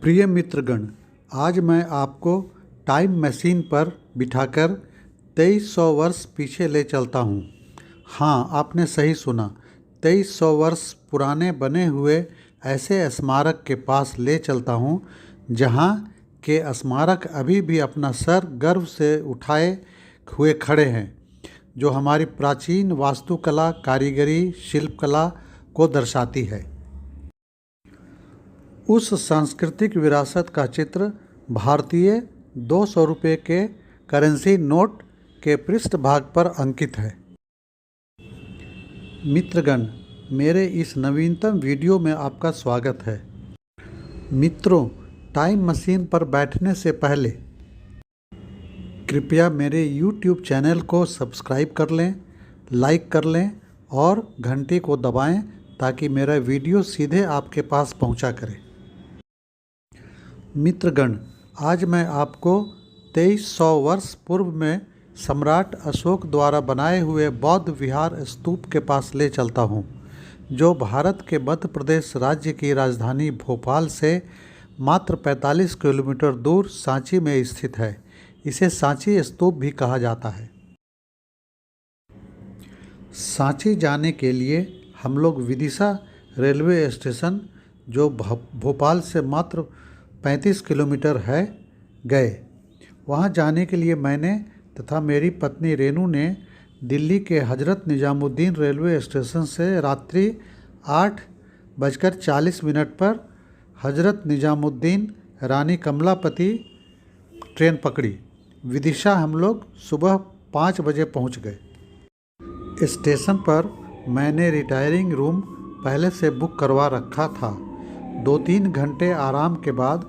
प्रिय मित्रगण, आज मैं आपको टाइम मशीन पर बिठाकर 2300 वर्ष पीछे ले चलता हूँ। हाँ, आपने सही सुना, 2300 वर्ष पुराने बने हुए ऐसे स्मारक के पास ले चलता हूँ जहाँ के स्मारक अभी भी अपना सर गर्व से उठाए हुए खड़े हैं, जो हमारी प्राचीन वास्तुकला, कारीगरी, शिल्पकला को दर्शाती है। उस सांस्कृतिक विरासत का चित्र भारतीय 200 रुपये के करेंसी नोट के पृष्ठभाग पर अंकित है। मित्रगण, मेरे इस नवीनतम वीडियो में आपका स्वागत है। मित्रों, टाइम मशीन पर बैठने से पहले कृपया मेरे YouTube चैनल को सब्सक्राइब कर लें, लाइक कर लें और घंटी को दबाएं ताकि मेरा वीडियो सीधे आपके पास पहुंचा करे। मित्रगण, आज मैं आपको 2300 वर्ष पूर्व में सम्राट अशोक द्वारा बनाए हुए बौद्ध विहार स्तूप के पास ले चलता हूँ, जो भारत के मध्य प्रदेश राज्य की राजधानी भोपाल से मात्र 45 किलोमीटर दूर सांची में स्थित है। इसे सांची स्तूप भी कहा जाता है। सांची जाने के लिए हम लोग विदिशा रेलवे स्टेशन, जो भोपाल से मात्र 35 किलोमीटर है, गए। वहाँ जाने के लिए मैंने तथा मेरी पत्नी रेनू ने दिल्ली के हजरत निजामुद्दीन रेलवे स्टेशन से रात्रि 8:40 पर हजरत निजामुद्दीन रानी कमलापति ट्रेन पकड़ी। विदिशा हम लोग सुबह 5 बजे पहुँच गए। स्टेशन पर मैंने रिटायरिंग रूम पहले से बुक करवा रखा था। 2-3 घंटे आराम के बाद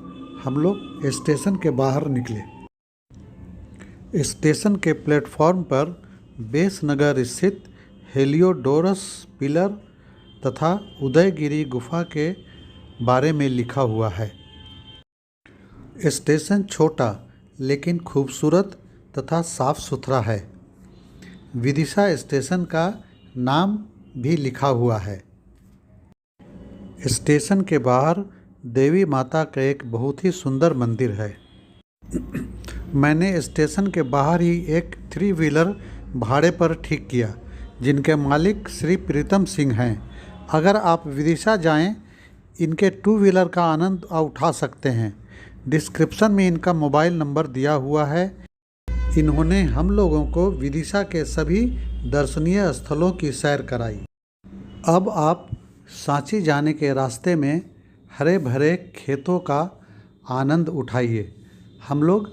हम लोग स्टेशन के बाहर निकले। स्टेशन के प्लेटफॉर्म पर बेसनगर स्थित हेलियोडोरस पिलर तथा उदयगिरी गुफा के बारे में लिखा हुआ है। स्टेशन छोटा लेकिन खूबसूरत तथा साफ सुथरा है। विदिशा स्टेशन का नाम भी लिखा हुआ है। स्टेशन के बाहर देवी माता का एक बहुत ही सुंदर मंदिर है। मैंने स्टेशन के बाहर ही एक 3 व्हीलर भाड़े पर ठीक किया, जिनके मालिक श्री प्रीतम सिंह हैं। अगर आप विदिशा जाएं, इनके 2 व्हीलर का आनंद उठा सकते हैं। डिस्क्रिप्शन में इनका मोबाइल नंबर दिया हुआ है। इन्होंने हम लोगों को विदिशा के सभी दर्शनीय स्थलों की सैर कराई। अब आप सांची जाने के रास्ते में हरे भरे खेतों का आनंद उठाइए। हम लोग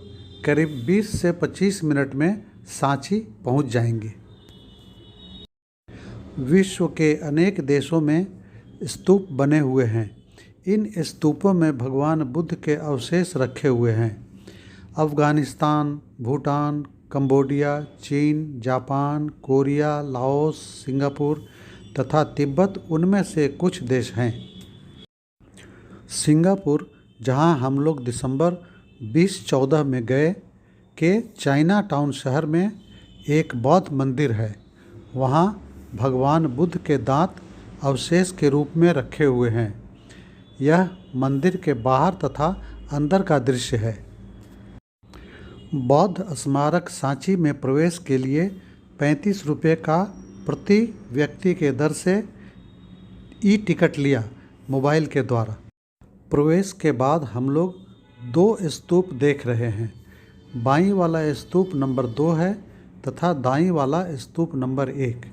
करीब 20 से 25 मिनट में सांची पहुंच जाएंगे। विश्व के अनेक देशों में स्तूप बने हुए हैं। इन स्तूपों में भगवान बुद्ध के अवशेष रखे हुए हैं। अफ़गानिस्तान, भूटान, कंबोडिया, चीन, जापान, कोरिया, लाओस, सिंगापुर तथा तिब्बत उनमें से कुछ देश हैं। सिंगापुर, जहां हम लोग दिसंबर 2014 में गए, के चाइना टाउन शहर में एक बौद्ध मंदिर है। वहां भगवान बुद्ध के दांत अवशेष के रूप में रखे हुए हैं। यह मंदिर के बाहर तथा अंदर का दृश्य है। बौद्ध स्मारक सांची में प्रवेश के लिए 35 रुपये का प्रति व्यक्ति के दर से टिकट लिया मोबाइल के द्वारा। प्रवेश के बाद हम लोग 2 स्तूप देख रहे हैं। बाईं वाला स्तूप नंबर 2 है तथा दाईं वाला स्तूप नंबर 1।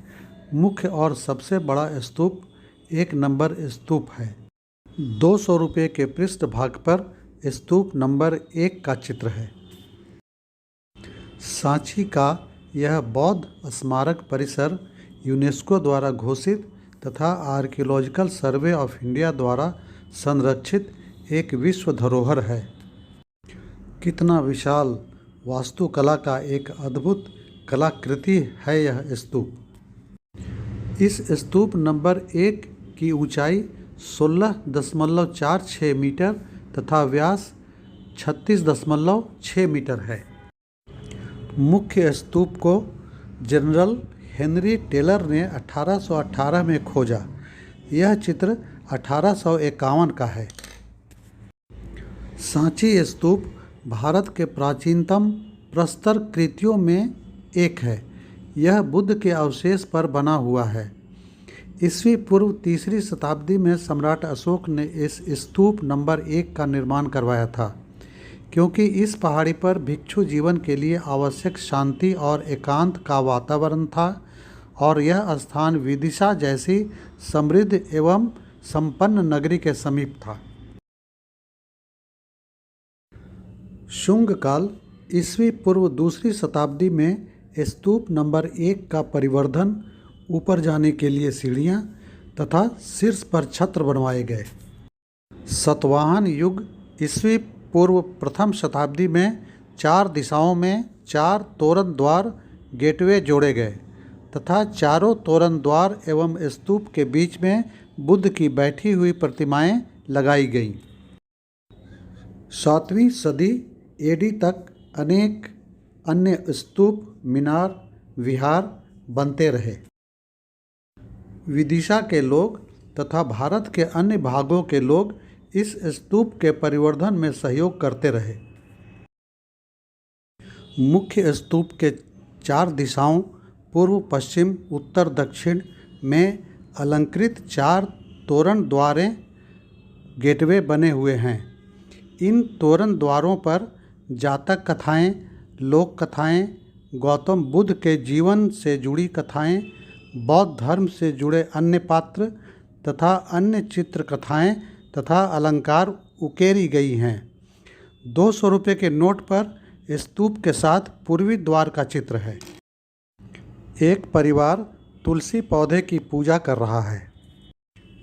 मुख्य और सबसे बड़ा स्तूप 1 नंबर स्तूप है। 200 रुपये के पृष्ठभाग पर स्तूप नंबर 1 का चित्र है। सांची का यह बौद्ध स्मारक परिसर यूनेस्को द्वारा घोषित तथा आर्कियोलॉजिकल सर्वे ऑफ इंडिया द्वारा संरक्षित एक विश्व धरोहर है। कितना विशाल वास्तुकला का एक अद्भुत कलाकृति है यह स्तूप। इस स्तूप नंबर 1 की ऊंचाई 16.46 मीटर तथा व्यास 36.6 मीटर है। मुख्य स्तूप को जनरल हेनरी टेलर ने 1818 में खोजा। यह चित्र 1851 का है। सांची स्तूप भारत के प्राचीनतम प्रस्तर कृतियों में एक है। यह बुद्ध के अवशेष पर बना हुआ है। ईस्वी पूर्व 3री शताब्दी में सम्राट अशोक ने इस स्तूप नंबर 1 का निर्माण करवाया था, क्योंकि इस पहाड़ी पर भिक्षु जीवन के लिए आवश्यक शांति और एकांत का वातावरण था और यह स्थान विदिशा जैसी समृद्ध एवं संपन्न नगरी के समीप था। शुंग काल ईस्वी पूर्व 2री शताब्दी में स्तूप नंबर 1 का परिवर्धन ऊपर जाने के लिए सीढ़ियाँ तथा शीर्ष पर छत्र बनवाए गए। सातवाहन युग ईस्वी पूर्व प्रथम शताब्दी में 4 दिशाओं में 4 तोरण द्वार गेटवे जोड़े गए तथा चारों तोरण द्वार एवं स्तूप के बीच में बुद्ध की बैठी हुई प्रतिमाएं लगाई गईं। 7वीं सदी एडी तक अनेक अन्य स्तूप, मीनार, विहार बनते रहे। विदिशा के लोग तथा भारत के अन्य भागों के लोग इस स्तूप के परिवर्धन में सहयोग करते रहे। मुख्य स्तूप के 4 दिशाओं पूर्व, पश्चिम, उत्तर, दक्षिण में अलंकृत 4 तोरण द्वारें गेटवे बने हुए हैं। इन तोरण द्वारों पर जातक कथाएं, लोक कथाएं, गौतम बुद्ध के जीवन से जुड़ी कथाएं, बौद्ध धर्म से जुड़े अन्य पात्र तथा अन्य चित्र कथाएं तथा अलंकार उकेरी गई हैं। 200 रुपये के नोट पर स्तूप के साथ पूर्वी द्वार का चित्र है। एक परिवार तुलसी पौधे की पूजा कर रहा है।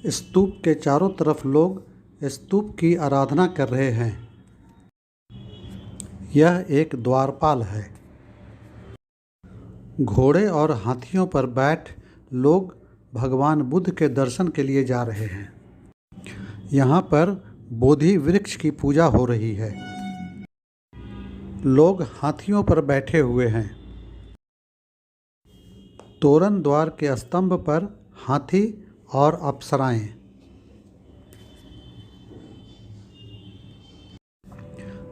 स्तूप के चारों तरफ लोग स्तूप की आराधना कर रहे हैं। यह एक द्वारपाल है। घोड़े और हाथियों पर बैठ लोग भगवान बुद्ध के दर्शन के लिए जा रहे हैं। यहाँ पर बोधि वृक्ष की पूजा हो रही है। लोग हाथियों पर बैठे हुए हैं। तोरण द्वार के स्तंभ पर हाथी और अप्सराएं।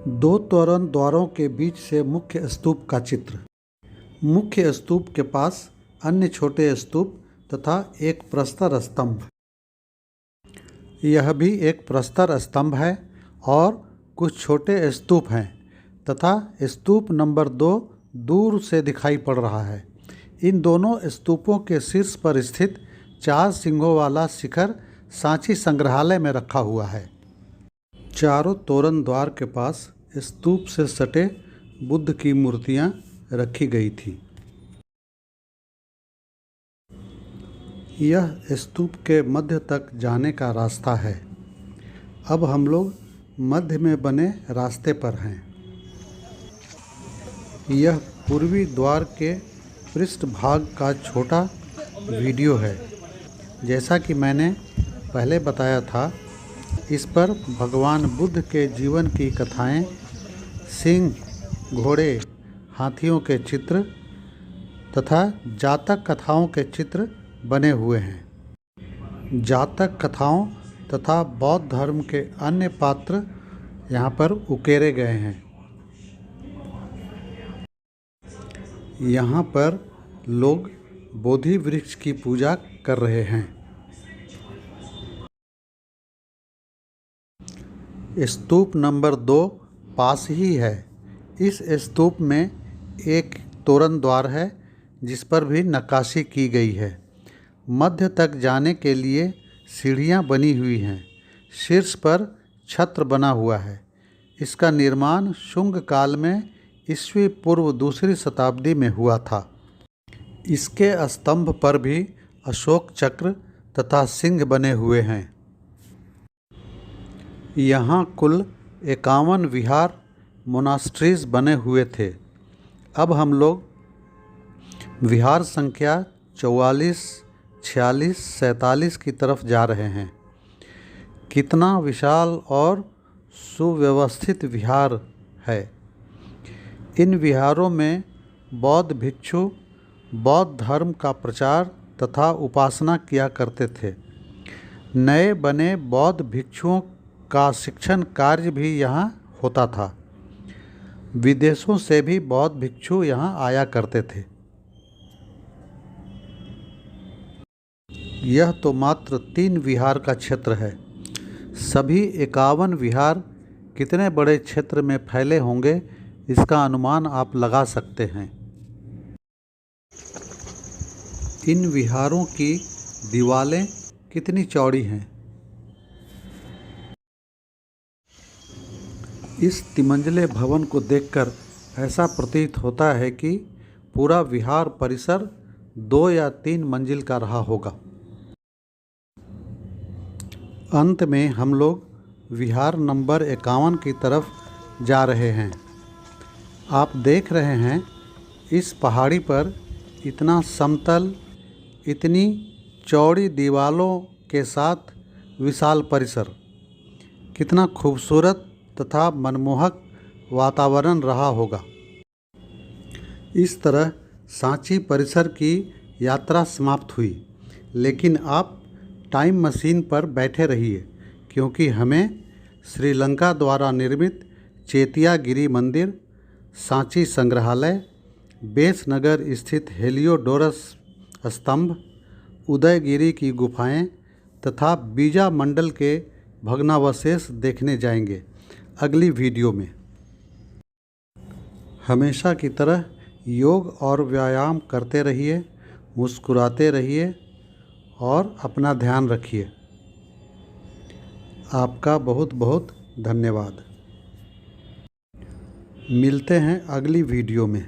दो तोरण द्वारों के बीच से मुख्य स्तूप का चित्र। मुख्य स्तूप के पास अन्य छोटे स्तूप तथा एक प्रस्तर स्तंभ। यह भी एक प्रस्तर स्तंभ है और कुछ छोटे स्तूप हैं तथा स्तूप नंबर 2 दूर से दिखाई पड़ रहा है। इन दोनों स्तूपों के शीर्ष पर स्थित 4 सिंगों वाला शिखर सांची संग्रहालय में रखा हुआ है। चारों तोरण द्वार के पास स्तूप से सटे बुद्ध की मूर्तियां रखी गई थी। यह स्तूप के मध्य तक जाने का रास्ता है। अब हम लोग मध्य में बने रास्ते पर हैं। यह पूर्वी द्वार के पृष्ठभाग का छोटा वीडियो है। जैसा कि मैंने पहले बताया था, इस पर भगवान बुद्ध के जीवन की कथाएं, सिंह, घोड़े, हाथियों के चित्र तथा जातक कथाओं के चित्र बने हुए हैं। जातक कथाओं तथा बौद्ध धर्म के अन्य पात्र यहाँ पर उकेरे गए हैं। यहाँ पर लोग बोधि वृक्ष की पूजा कर रहे हैं। स्तूप नंबर 2 पास ही है। इस स्तूप में एक तोरण द्वार है जिस पर भी नक्काशी की गई है। मध्य तक जाने के लिए सीढ़ियाँ बनी हुई हैं। शीर्ष पर छत्र बना हुआ है। इसका निर्माण शुंग काल में ईस्वी पूर्व 2री शताब्दी में हुआ था। इसके स्तंभ पर भी अशोक चक्र तथा सिंह बने हुए हैं। यहाँ कुल 51 विहार मोनास्ट्रीज बने हुए थे। अब हम लोग विहार संख्या 44, 46, 47 की तरफ जा रहे हैं। कितना विशाल और सुव्यवस्थित विहार है। इन विहारों में बौद्ध भिक्षु बौद्ध धर्म का प्रचार तथा उपासना किया करते थे। नए बने बौद्ध भिक्षुओं का शिक्षण कार्य भी यहाँ होता था। विदेशों से भी बौद्ध भिक्षु यहाँ आया करते थे। यह तो मात्र 3 विहार का क्षेत्र है। सभी 51 विहार कितने बड़े क्षेत्र में फैले होंगे, इसका अनुमान आप लगा सकते हैं। इन विहारों की दीवारें कितनी चौड़ी हैं। इस तिमंजिले भवन को देखकर ऐसा प्रतीत होता है कि पूरा विहार परिसर 2 या 3 मंजिल का रहा होगा। अंत में हम लोग विहार नंबर 51 की तरफ जा रहे हैं। आप देख रहे हैं इस पहाड़ी पर इतना समतल, इतनी चौड़ी दीवारों के साथ विशाल परिसर, कितना खूबसूरत तथा मनमोहक वातावरण रहा होगा। इस तरह सांची परिसर की यात्रा समाप्त हुई, लेकिन आप टाइम मशीन पर बैठे रहिए, क्योंकि हमें श्रीलंका द्वारा निर्मित चेतियागिरी मंदिर, सांची संग्रहालय, बेसनगर स्थित हेलियोडोरस स्तंभ, उदयगिरी की गुफाएं तथा बीजा मंडल के भग्नावशेष देखने जाएंगे अगली वीडियो में। हमेशा की तरह योग और व्यायाम करते रहिए, मुस्कुराते रहिए और अपना ध्यान रखिए। आपका बहुत बहुत धन्यवाद। मिलते हैं अगली वीडियो में।